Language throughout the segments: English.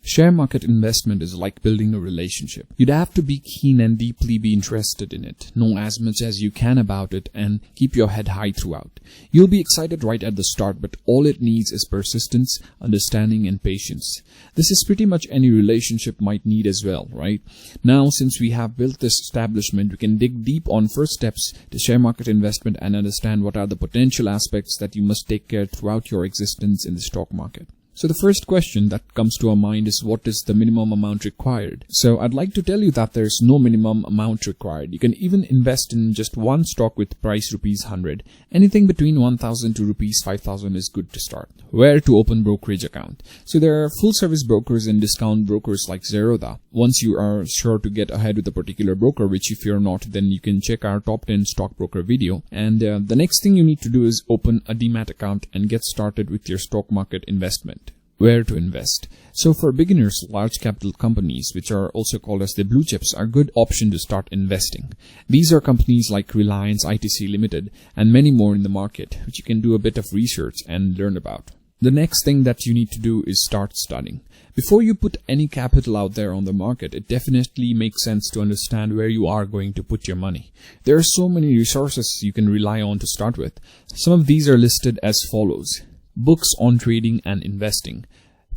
Share market investment is like building a relationship. You'd have to be keen and deeply be interested in it, know as much as you can about it, and keep your head high throughout. You'll be excited right at the start, but all it needs is persistence, understanding, and patience. This is pretty much any relationship might need as well, right? Now, since we have built this establishment, we can dig deep on first steps to share market investment and understand what are the potential aspects that you must take care throughout your existence in the stock market. So the first question that comes to our mind is, what is the minimum amount required? So I'd like to tell you that there's no minimum amount required. You can even invest in just one stock with price rupees 100. Anything between 1,000 to rupees 5,000 is good to start. Where to open brokerage account? So there are full service brokers and discount brokers like Zerodha. Once you are sure to get ahead with a particular broker, which if you're not, then you can check our top 10 stockbroker video. And the next thing you need to do is open a DEMAT account and get started with your stock market investment. Where to invest? So for beginners, large capital companies, which are also called as the blue chips, are a good option to start investing. These are companies like Reliance, ITC Limited, and many more in the market, which you can do a bit of research and learn about. The next thing that you need to do is start studying. Before you put any capital out there on the market, it definitely makes sense to understand where you are going to put your money. There are so many resources you can rely on to start with. Some of these are listed as follows. Books on trading and investing.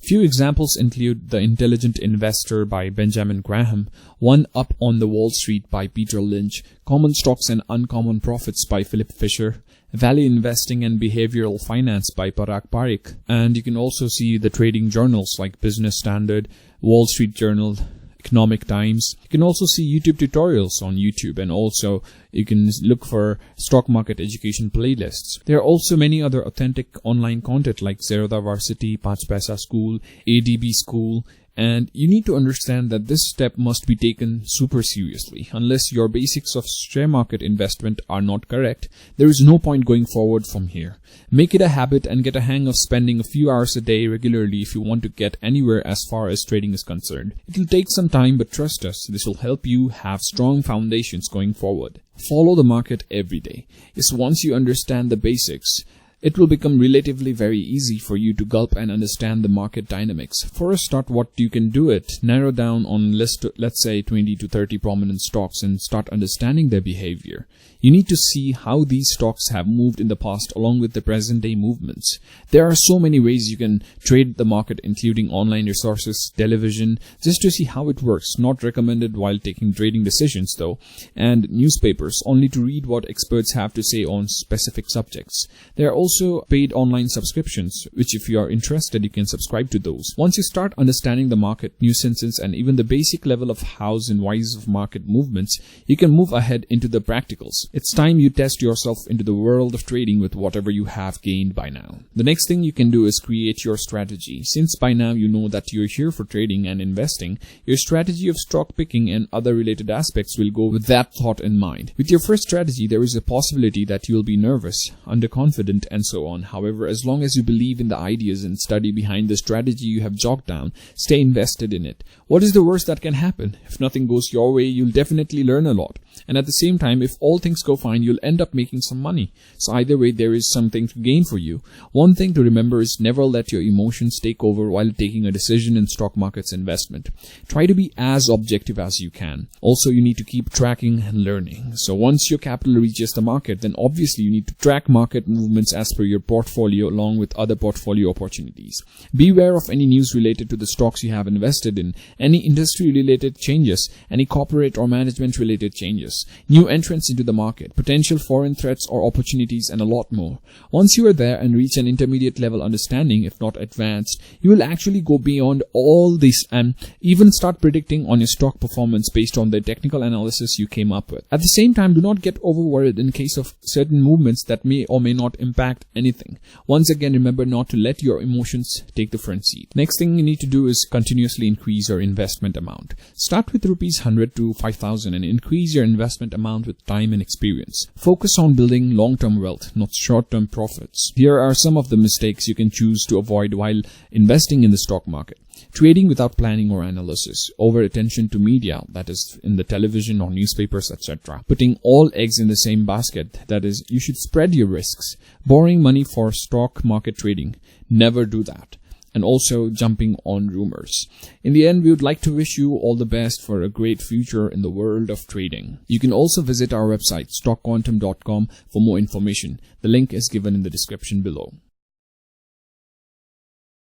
Few examples include The Intelligent Investor by Benjamin Graham, One Up on the Wall Street by Peter Lynch, Common Stocks and Uncommon Profits by Philip Fisher, Value Investing and Behavioral Finance by Parag Parikh, and you can also see the trading journals like Business Standard, Wall Street Journal, Economic Times. You can also see YouTube tutorials on YouTube, and also you can look for stock market education playlists. There are also many other authentic online content like Zerodha Varsity, Panch Paisa School, ADB School, and you need to understand that this step must be taken super seriously. Unless your basics of share market investment are not correct, there is no point going forward from here. Make it a habit and get a hang of spending a few hours a day regularly if you want to get anywhere as far as trading is concerned. It will take some time, but trust us, this will help you have strong foundations going forward. Follow the market every day. Yes, once you understand the basics, it will become relatively very easy for you to gulp and understand the market dynamics. For a start, what you can do it, narrow down on list, let's say 20 to 30 prominent stocks and start understanding their behavior. You need to see how these stocks have moved in the past along with the present day movements. There are so many ways you can trade the market, including online resources, television, just to see how it works. Not recommended while taking trading decisions though, and newspapers, only to read what experts have to say on specific subjects. There are also paid online subscriptions, which if you are interested, you can subscribe to those. Once you start understanding the market nuances and even the basic level of hows and whys of market movements, you can move ahead into the practicals. It's time you test yourself into the world of trading with whatever you have gained by now. The next thing you can do is create your strategy. Since by now you know that you're here for trading and investing, your strategy of stock picking and other related aspects will go with that thought in mind. With your first strategy, there is a possibility that you'll be nervous, underconfident, and so on. However, as long as you believe in the ideas and study behind the strategy you have jogged down, stay invested in it. What is the worst that can happen? If nothing goes your way, you'll definitely learn a lot. And at the same time, if all things go fine, you'll end up making some money. So either way, there is something to gain for you. One thing to remember is never let your emotions take over while taking a decision in stock market's investment. Try to be as objective as you can. Also, you need to keep tracking and learning. So once your capital reaches the market, then obviously you need to track market movements as per your portfolio along with other portfolio opportunities. Beware of any news related to the stocks you have invested in, any industry related changes, any corporate or management related changes, new entrants into the market, potential foreign threats or opportunities, and a lot more. Once you are there and reach an intermediate level understanding, if not advanced, you will actually go beyond all this and even start predicting on your stock performance based on the technical analysis you came up with. At the same time, do not get overworried in case of certain movements that may or may not impact anything. Once again, remember not to let your emotions take the front seat. Next thing you need to do is continuously increase your investment amount. Start with rupees 100 to 5,000 and increase your investment amount with time and experience. Focus on building long-term wealth, not short-term profits. Here are some of the mistakes you can choose to avoid while investing in the stock market. Trading without planning or analysis, over attention to media, that is in the television or newspapers, etc. Putting all eggs in the same basket, that is, you should spread your risks. Borrowing money for stock market trading, never do that. and also jumping on rumors. In the end, we would like to wish you all the best for a great future in the world of trading. You can also visit our website StockQuantum.com for more information. The link is given in the description below.